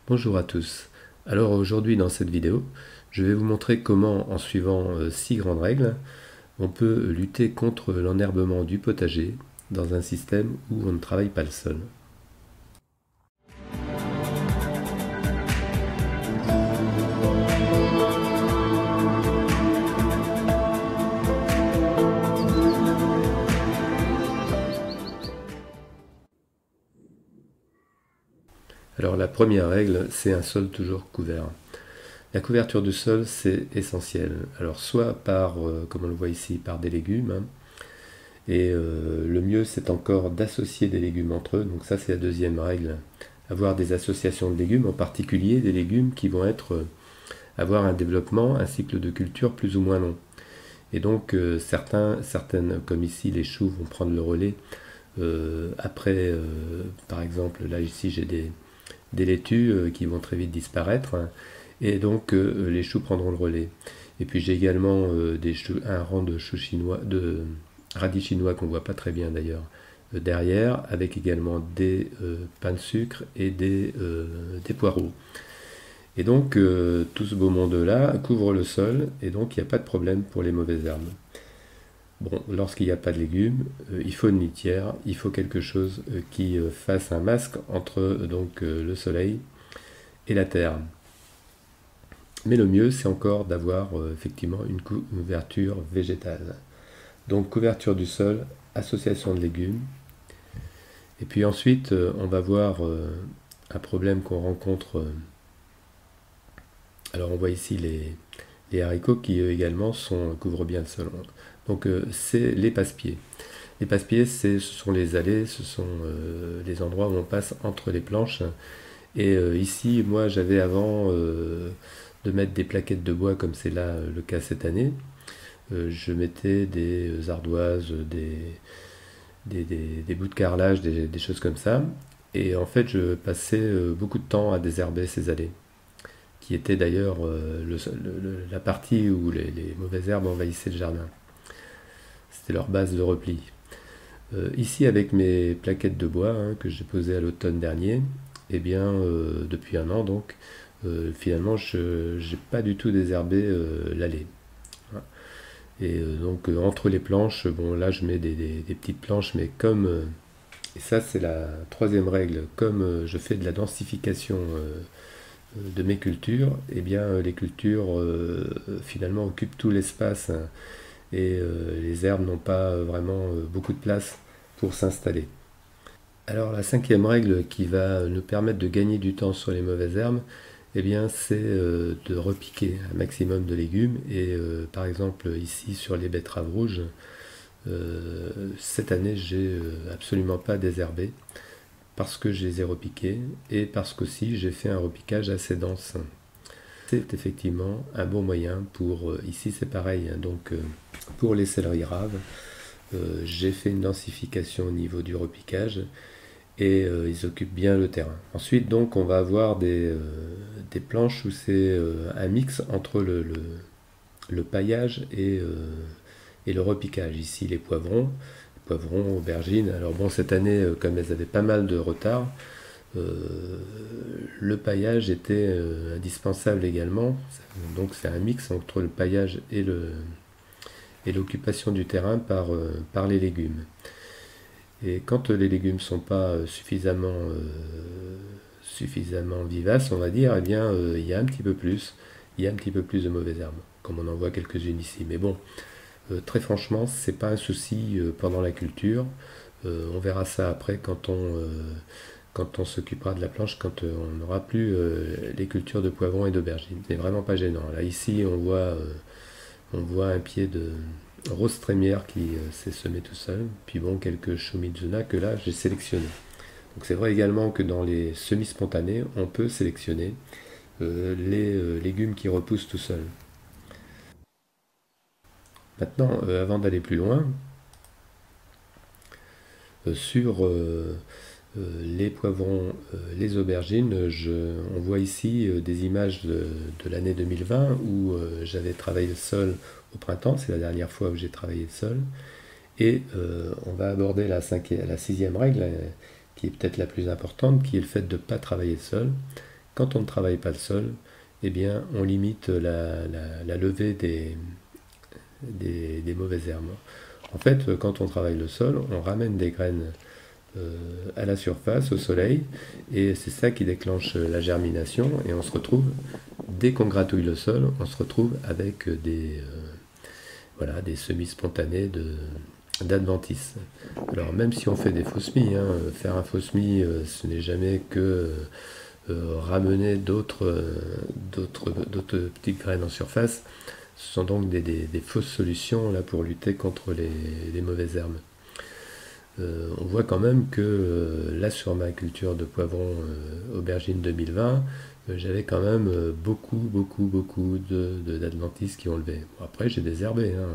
Bonjour à tous. Alors aujourd'hui dans cette vidéo, je vais vous montrer comment, en suivant 6 grandes règles, on peut lutter contre l'enherbement du potager dans un système où on ne travaille pas le sol. Alors la première règle, c'est un sol toujours couvert. La couverture du sol, c'est essentiel. Alors soit par, comme on le voit ici, par des légumes, hein, et le mieux c'est encore d'associer des légumes entre eux, donc ça c'est la deuxième règle. Avoir des associations de légumes, en particulier des légumes qui vont avoir un développement, un cycle de culture plus ou moins long. Et donc certaines, comme ici les choux, vont prendre le relais. Après, par exemple, là ici j'ai des laitues qui vont très vite disparaître, hein, et donc les choux prendront le relais. Et puis j'ai également un rang de choux chinois, de radis chinois qu'on voit pas très bien d'ailleurs derrière, avec également des pains de sucre et des poireaux. Et donc tout ce beau monde-là couvre le sol, et donc il n'y a pas de problème pour les mauvaises herbes. Bon, lorsqu'il n'y a pas de légumes, il faut une litière, il faut quelque chose qui fasse un masque entre le soleil et la terre. Mais le mieux, c'est encore d'avoir effectivement une couverture végétale. Donc couverture du sol, association de légumes. Et puis ensuite, on va voir un problème qu'on rencontre. Alors on voit ici les haricots qui eux également couvrent bien le sol. Donc c'est les passe-pieds. Les passe-pieds, ce sont les allées, ce sont les endroits où on passe entre les planches. Et ici, moi, j'avais avant de mettre des plaquettes de bois, comme c'est là le cas cette année. Je mettais des ardoises, des bouts de carrelage, des choses comme ça. Et en fait, je passais beaucoup de temps à désherber ces allées, qui était d'ailleurs la partie où les mauvaises herbes envahissaient le jardin. C'était leur base de repli. Ici, avec mes plaquettes de bois que j'ai posées à l'automne dernier, eh bien, depuis un an, donc, finalement, je n'ai pas du tout désherbé l'allée. Voilà. Et donc, entre les planches, bon, là, je mets des petites planches, mais comme, et ça, c'est la troisième règle, comme je fais de la densification de mes cultures, eh bien, les cultures, finalement, occupent tout l'espace, hein, et les herbes n'ont pas vraiment beaucoup de place pour s'installer. Alors la cinquième règle qui va nous permettre de gagner du temps sur les mauvaises herbes, eh bien c'est de repiquer un maximum de légumes. Et par exemple ici sur les betteraves rouges, cette année j'ai absolument pas désherbé parce que je les ai repiquées et parce qu'aussi j'ai fait un repiquage assez dense. C'est effectivement un bon moyen pour, ici c'est pareil, hein, donc pour les céleris raves, j'ai fait une densification au niveau du repiquage et ils occupent bien le terrain. Ensuite donc on va avoir des planches où c'est un mix entre le paillage et le repiquage. Ici les poivrons, aubergines. Alors bon, cette année, comme elles avaient pas mal de retard, le paillage était indispensable également. Donc c'est un mix entre le paillage et l'occupation du terrain par les légumes. Et quand les légumes ne sont pas suffisamment vivaces, on va dire, eh bien il y a un petit peu plus, de mauvaises herbes, comme on en voit quelques-unes ici. Mais bon, très franchement, c'est pas un souci pendant la culture. On verra ça après quand on s'occupera de la planche, quand on n'aura plus les cultures de poivrons et d'aubergines. C'est vraiment pas gênant. Là, ici, on voit un pied de rose trémière qui s'est semé tout seul. Puis bon, quelques choux Mizuna que là, j'ai sélectionné. Donc c'est vrai également que dans les semis spontanés, on peut sélectionner les légumes qui repoussent tout seuls. Maintenant, avant d'aller plus loin, sur les poivrons, les aubergines, on voit ici des images de l'année 2020 où j'avais travaillé le sol au printemps, c'est la dernière fois où j'ai travaillé le sol. Et on va aborder la sixième règle, qui est peut-être la plus importante, qui est le fait de ne pas travailler le sol, quand on ne travaille pas le sol, eh bien, on limite la levée des mauvaises herbes. En fait, quand on travaille le sol, on ramène des graines à la surface, au soleil, et c'est ça qui déclenche la germination, et on se retrouve, dès qu'on gratouille le sol, on se retrouve avec voilà, des semis spontanés d'adventices. Alors même si on fait des faux semis, hein, faire un faux semis, ce n'est jamais que ramener d'autres petites graines en surface. Ce sont donc des fausses solutions là, pour lutter contre les mauvaises herbes. On voit quand même que là sur ma culture de poivrons aubergine 2020, j'avais quand même beaucoup d'adventices qui ont levé. Bon, après j'ai désherbé, hein,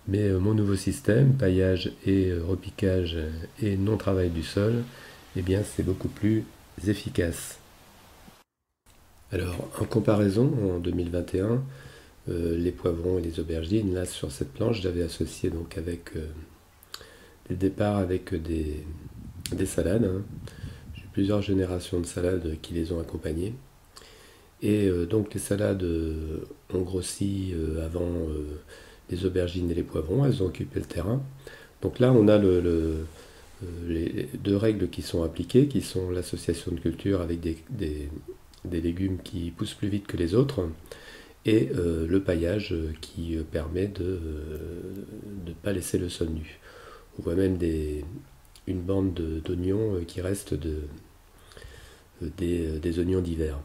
mais mon nouveau système, paillage et repiquage et non travail du sol, eh bien c'est beaucoup plus efficace. Alors en comparaison, en 2021, les poivrons et les aubergines, là sur cette planche, j'avais associé donc avec des départs avec des salades. Hein. J'ai plusieurs générations de salades qui les ont accompagnées. Et donc les salades ont grossi avant les aubergines et les poivrons, elles ont occupé le terrain. Donc là on a les deux règles qui sont appliquées, qui sont l'association de culture avec des légumes qui poussent plus vite que les autres, et le paillage qui permet de ne pas laisser le sol nu. On voit même une bande d'oignons qui restent des oignons d'hiver.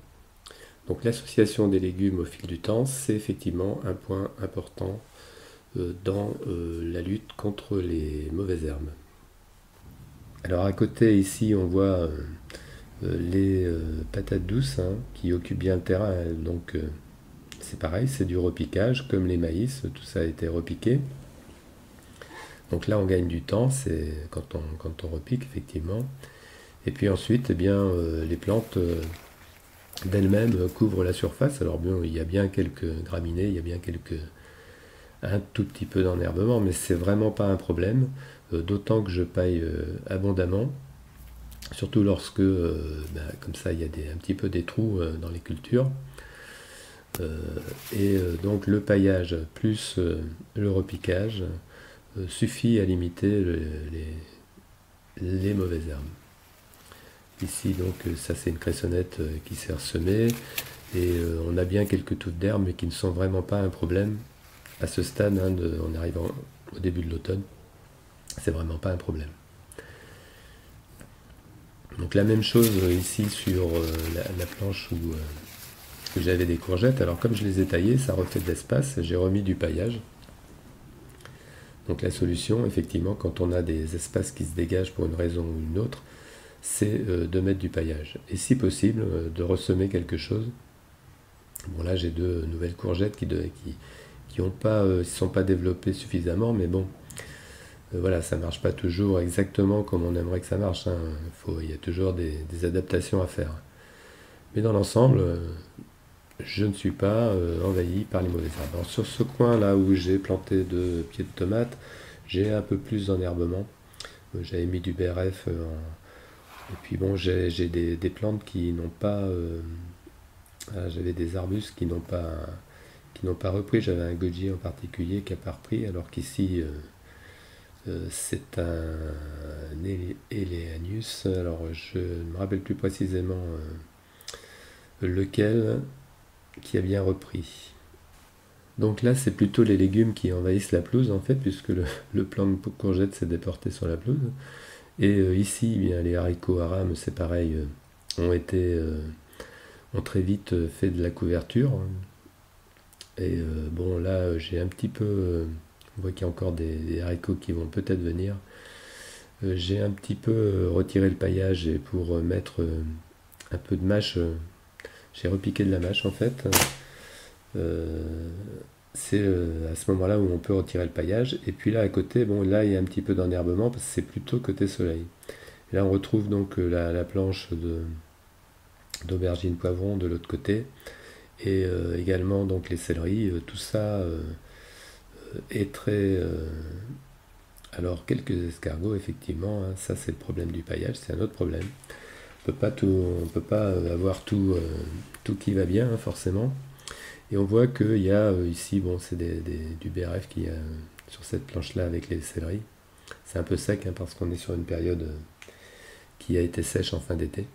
Donc l'association des légumes au fil du temps, c'est effectivement un point important dans la lutte contre les mauvaises herbes. Alors à côté ici on voit les patates douces, hein, qui occupent bien le terrain, donc c'est pareil, c'est du repiquage comme les maïs, tout ça a été repiqué. Donc là on gagne du temps, c'est quand on repique effectivement. Et puis ensuite, eh bien, les plantes d'elles-mêmes couvrent la surface. Alors bien, il y a bien quelques graminées, il y a bien un tout petit peu d'enherbement, mais c'est vraiment pas un problème, d'autant que je paille abondamment, surtout lorsque, comme ça, il y a un petit peu des trous dans les cultures. Donc le paillage plus le repiquage suffit à limiter les mauvaises herbes. Ici, donc, ça c'est une cressonnette qui s'est ressemée, et on a bien quelques touffes d'herbe, mais qui ne sont vraiment pas un problème à ce stade, hein, en arrivant au début de l'automne. C'est vraiment pas un problème. Donc la même chose ici sur la planche où j'avais des courgettes. Alors comme je les ai taillées, ça refait de l'espace, j'ai remis du paillage. Donc la solution, effectivement, quand on a des espaces qui se dégagent pour une raison ou une autre, c'est de mettre du paillage. Et si possible, de ressemer quelque chose. Bon là j'ai deux nouvelles courgettes qui sont pas développées suffisamment, mais bon, voilà, ça marche pas toujours exactement comme on aimerait que ça marche, hein. Il y a toujours des adaptations à faire. Mais dans l'ensemble, je ne suis pas envahi par les mauvaises herbes. Alors sur ce coin là où j'ai planté 2 pieds de tomates, j'ai un peu plus d'enherbement. J'avais mis du BRF et puis bon, j'ai des plantes qui n'ont pas... j'avais des arbustes qui n'ont pas repris. J'avais un goji en particulier qui n'a pas repris, alors qu'ici c'est un Eleanus. Alors je ne me rappelle plus précisément lequel qui a bien repris. Donc là c'est plutôt les légumes qui envahissent la pelouse en fait, puisque le plant de courgette s'est déporté sur la pelouse. Et ici, eh bien, les haricots haram, c'est pareil, ont très vite fait de la couverture. Et bon, là, j'ai un petit peu... on voit qu'il y a encore des haricots qui vont peut-être venir. J'ai un petit peu retiré le paillage et pour mettre un peu de mâche, j'ai repiqué de la mâche en fait. C'est à ce moment-là où on peut retirer le paillage. Et puis là à côté, bon là il y a un petit peu d'enherbement parce que c'est plutôt côté soleil. Et là on retrouve donc la planche d'aubergine poivron de l'autre côté, et également donc les céleris. Tout ça est très... alors quelques escargots effectivement, hein, ça c'est le problème du paillage, c'est un autre problème. on peut pas avoir tout, tout qui va bien, hein, forcément. Et on voit qu'il y a ici, bon, c'est du BRF qui a sur cette planche-là avec les céleris. C'est un peu sec, hein, parce qu'on est sur une période qui a été sèche en fin d'été.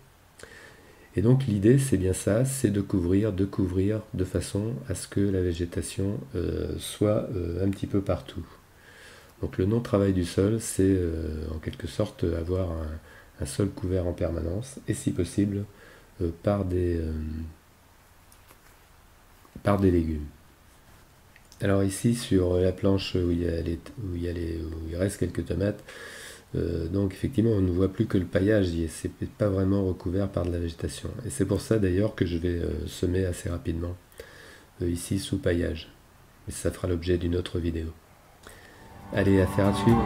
Et donc l'idée, c'est bien ça, c'est de couvrir de façon à ce que la végétation soit un petit peu partout. Donc le non-travail du sol, c'est en quelque sorte avoir un sol couvert en permanence, et si possible par des légumes. Alors ici sur la planche où il reste quelques tomates, donc effectivement on ne voit plus que le paillage, c'est pas vraiment recouvert par de la végétation. Et c'est pour ça d'ailleurs que je vais semer assez rapidement ici sous paillage. Mais ça fera l'objet d'une autre vidéo. Allez, affaire à suivre.